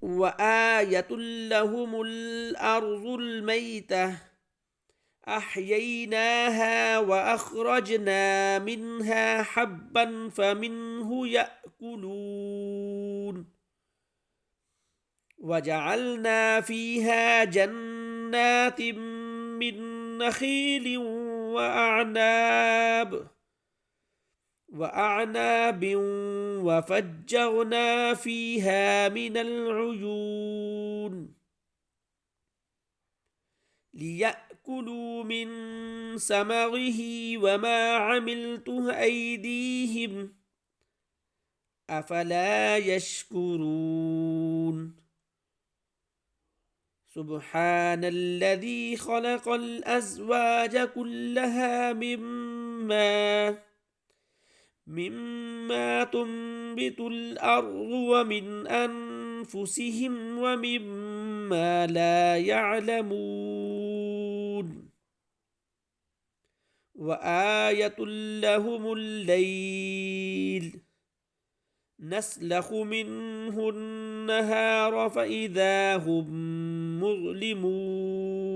وآية لهم الأرض الميتة أحييناها وأخرجنا منها حبا فمنه يأكلون وجعلنا فيها جنات من نخيل وأعناب وفجرنا فيها من العيون ليأكلوا من ثمره وما عملته أيديهم أفلا يشكرون سبحان الذي خلق الأزواج كلها مما تنبت الأرض ومن أنفسهم ومما لا يعلمون وآية لهم الليل نسلخ منه النهار فإذا هم مظلمون